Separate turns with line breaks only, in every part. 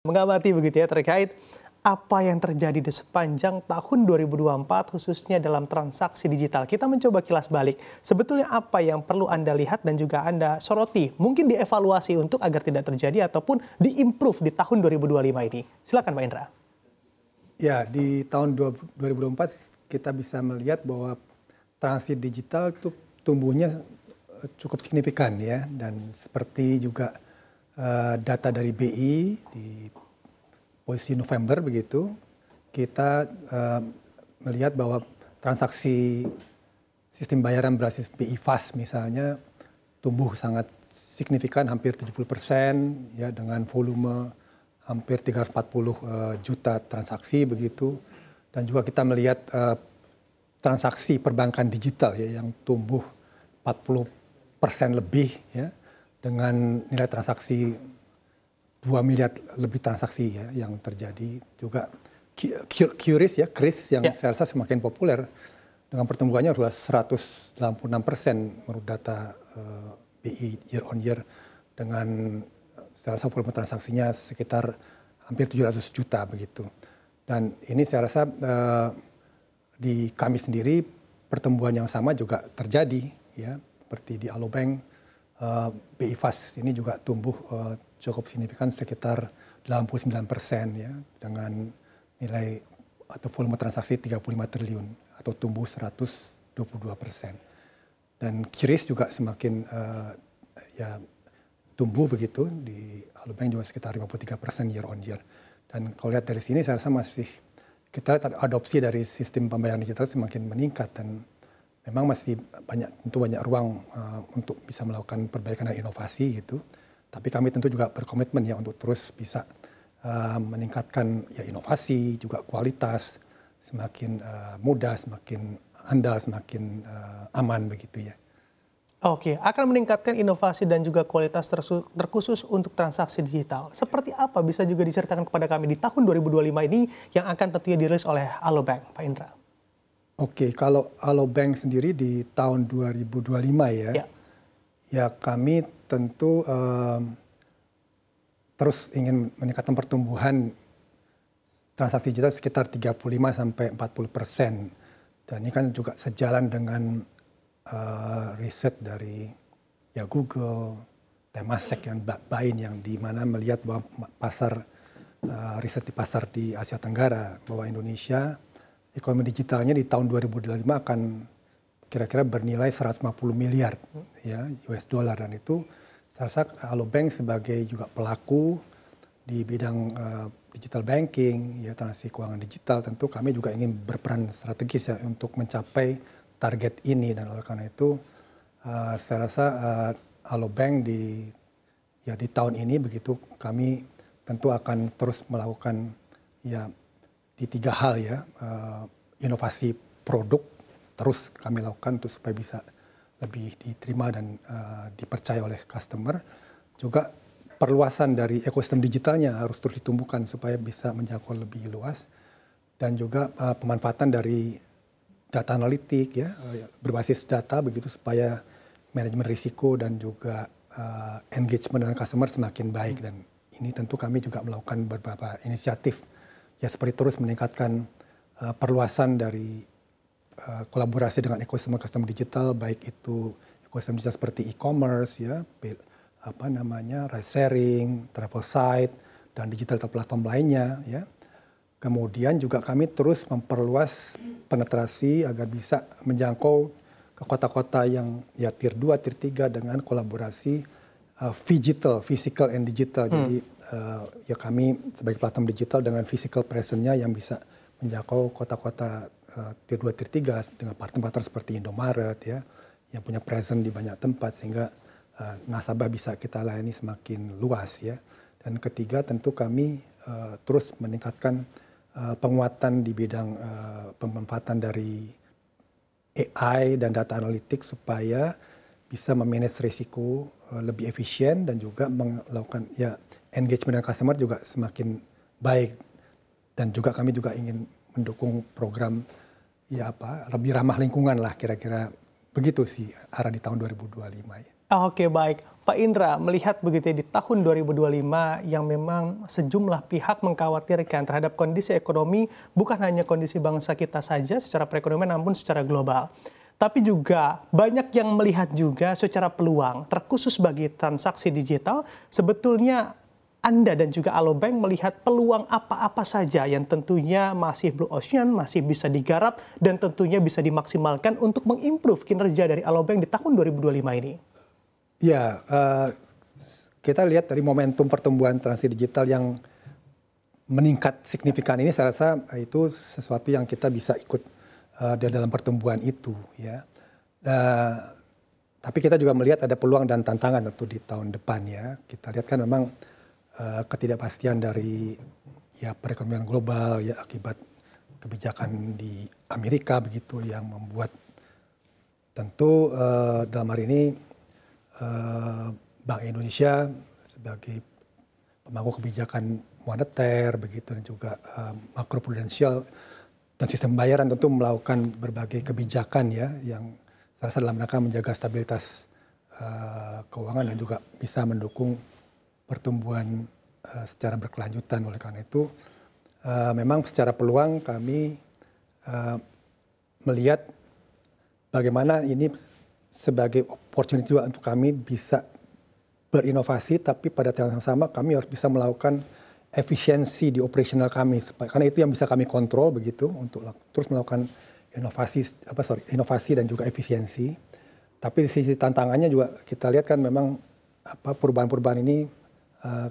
Mengamati begitu ya terkait apa yang terjadi di sepanjang tahun 2024 khususnya dalam transaksi digital. Kita mencoba kilas balik. Sebetulnya apa yang perlu Anda lihat dan juga Anda soroti, mungkin dievaluasi untuk agar tidak terjadi ataupun diimprove di tahun 2025 ini. Silakan Pak Indra.
Ya, di tahun 2024 kita bisa melihat bahwa transaksi digital itu tumbuhnya cukup signifikan ya, dan seperti juga data dari BI di posisi November begitu, kita melihat bahwa transaksi sistem bayaran berbasis BI Fast misalnya tumbuh sangat signifikan, hampir 70% ya, dengan volume hampir 340 juta transaksi begitu. Dan juga kita melihat transaksi perbankan digital ya yang tumbuh 40% lebih ya, dengan nilai transaksi 2 miliar lebih transaksi ya yang terjadi. Juga QRIS ya, KRIS yang saya rasa semakin populer dengan pertumbuhannya sudah 186% menurut data BI year on year, dengan saya rasa volume transaksinya sekitar hampir 700 juta begitu. Dan ini saya rasa di kami sendiri pertumbuhan yang sama juga terjadi ya, seperti di Alobank. BI Fast ini juga tumbuh cukup signifikan sekitar 89% ya, dengan nilai atau volume transaksi 35 triliun atau tumbuh 122%. Dan QRIS juga semakin ya tumbuh begitu, di Alobank juga sekitar 53% year on year. Dan kalau lihat dari sini saya rasa masih kita adopsi dari sistem pembayaran digital semakin meningkat, dan memang masih tentu banyak ruang untuk bisa melakukan perbaikan dan inovasi gitu. Tapi kami tentu juga berkomitmen ya untuk terus bisa meningkatkan ya inovasi, juga kualitas, semakin mudah, semakin andal, semakin aman begitu ya.
Oke, akan meningkatkan inovasi dan juga kualitas terkhusus untuk transaksi digital. Seperti apa bisa juga diceritakan kepada kami di tahun 2025 ini yang akan tentunya dirilis oleh Alobank, Pak Indra?
Oke, kalau Alobank sendiri di tahun 2025 ya kami tentu terus ingin meningkatkan pertumbuhan transaksi digital sekitar 35-40%. Dan ini kan juga sejalan dengan riset dari ya Google, Temasek, yang Bain, yang di mana melihat bahwa riset di pasar di Asia Tenggara bahwa Indonesia ekonomi digitalnya di tahun 2025 akan kira-kira bernilai 150 miliar ya US dollar, dan itu saya rasa Alobank sebagai juga pelaku di bidang digital banking ya, transaksi keuangan digital, tentu kami juga ingin berperan strategis ya untuk mencapai target ini. Dan oleh karena itu saya rasa Alobank di tahun ini begitu, kami tentu akan terus melakukan ya di 3 hal ya, inovasi produk terus kami lakukan untuk supaya bisa lebih diterima dan dipercaya oleh customer. Juga perluasan dari ekosistem digitalnya harus terus ditumbuhkan supaya bisa menjangkau lebih luas, dan juga pemanfaatan dari data analitik ya, berbasis data begitu, supaya manajemen risiko dan juga engagement dengan customer semakin baik. Dan ini tentu kami juga melakukan beberapa inisiatif ya, seperti terus meningkatkan perluasan dari kolaborasi dengan ekosistem digital, baik itu ekosistem digital seperti e-commerce ya, ride sharing, travel site, dan digital platform lainnya ya. Kemudian juga kami terus memperluas penetrasi agar bisa menjangkau ke kota-kota yang ya tier 2, tier 3 dengan kolaborasi physical and digital. Jadi ya kami sebagai platform digital dengan physical presence-nya yang bisa menjangkau kota-kota tier 2, tier 3 dengan partner-partner seperti Indomaret ya, yang punya presence di banyak tempat, sehingga nasabah bisa kita layani semakin luas ya. Dan ketiga tentu kami terus meningkatkan penguatan di bidang pemanfaatan dari AI dan data analitik supaya bisa memanage risiko lebih efisien, dan juga melakukan ya engagement dengan customer juga semakin baik. Dan juga kami juga ingin mendukung program ya lebih ramah lingkungan lah, kira-kira begitu sih arah di tahun 2025 ya.
Oke, baik. Pak Indra, melihat begitu ya, di tahun 2025 yang memang sejumlah pihak mengkhawatirkan terhadap kondisi ekonomi, bukan hanya kondisi bangsa kita saja secara perekonomian, namun secara global. Tapi juga banyak yang melihat juga secara peluang, terkhusus bagi transaksi digital, sebetulnya Anda dan juga Alobank melihat peluang apa-apa saja yang tentunya masih blue ocean, masih bisa digarap, dan tentunya bisa dimaksimalkan untuk mengimprove kinerja dari Alobank di tahun 2025 ini.
Ya, kita lihat dari momentum pertumbuhan transaksi digital yang meningkat signifikan ini, saya rasa itu sesuatu yang kita bisa ikut dalam pertumbuhan itu, ya. Tapi kita juga melihat ada peluang dan tantangan tentu di tahun depan, ya. Kita lihat kan memang ketidakpastian dari ya perekonomian global, ya, akibat kebijakan di Amerika begitu yang membuat tentu dalam hari ini Bank Indonesia sebagai pemangku kebijakan moneter begitu dan juga makroprudensial dan sistem pembayaran tentu melakukan berbagai kebijakan, ya, yang saya rasa dalam rangka menjaga stabilitas keuangan dan juga bisa mendukung pertumbuhan secara berkelanjutan. Oleh karena itu memang secara peluang kami melihat bagaimana ini sebagai opportunity juga untuk kami bisa berinovasi, tapi pada saat yang sama kami harus bisa melakukan efisiensi di operasional kami, karena itu yang bisa kami kontrol begitu untuk terus melakukan inovasi dan juga efisiensi. Tapi di sisi tantangannya juga kita lihat kan memang perubahan-perubahan ini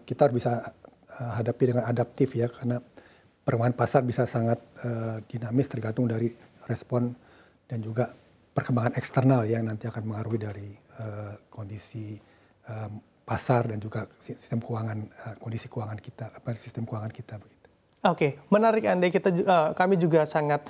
kita harus bisa hadapi dengan adaptif, ya, karena perkembangan pasar bisa sangat dinamis tergantung dari respon dan juga perkembangan eksternal yang nanti akan mengaruhi dari kondisi pasar dan juga sistem keuangan, kondisi keuangan kita, sistem keuangan kita begitu.
Oke, menarik Anda. Kami juga sangat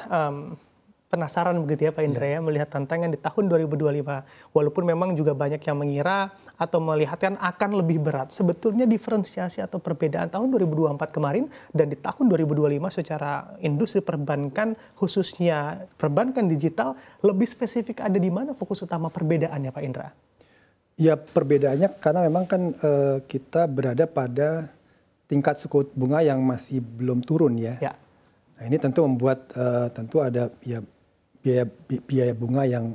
penasaran begitu ya Pak Indra, ya, melihat tantangan di tahun 2025. Walaupun memang juga banyak yang mengira atau melihatkan akan lebih berat. Sebetulnya diferensiasi atau perbedaan tahun 2024 kemarin dan di tahun 2025 secara industri perbankan, khususnya perbankan digital, lebih spesifik ada di mana fokus utama perbedaannya Pak Indra?
Ya, perbedaannya karena memang kan kita berada pada tingkat suku bunga yang masih belum turun, ya. Nah, ini tentu membuat tentu ada ya biaya bunga yang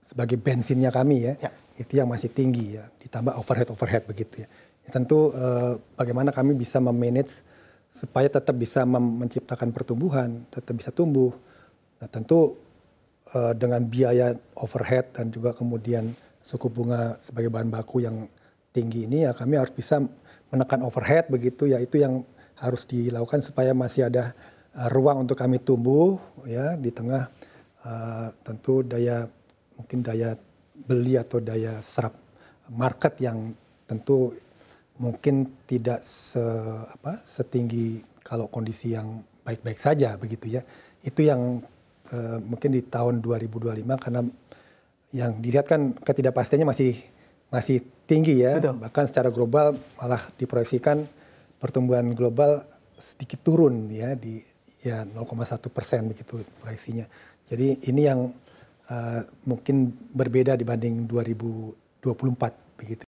sebagai bensinnya kami, ya, itu yang masih tinggi, ya, ditambah overhead begitu, ya. Tentu bagaimana kami bisa memanage supaya tetap bisa menciptakan pertumbuhan, tetap bisa tumbuh. Nah, tentu dengan biaya overhead dan juga kemudian suku bunga sebagai bahan baku yang tinggi ini, ya, kami harus bisa menekan overhead begitu, ya, itu yang harus dilakukan supaya masih ada ruang untuk kami tumbuh, ya, di tengah tentu daya beli atau daya serap market yang tentu mungkin tidak setinggi kalau kondisi yang baik-baik saja begitu, ya. Itu yang mungkin di tahun 2025 karena yang dilihat kan ketidakpastiannya masih tinggi, ya. Betul. Bahkan secara global malah diproyeksikan pertumbuhan global sedikit turun, ya, di 0,1% begitu proyeksinya. Jadi ini yang mungkin berbeda dibanding 2024 begitu.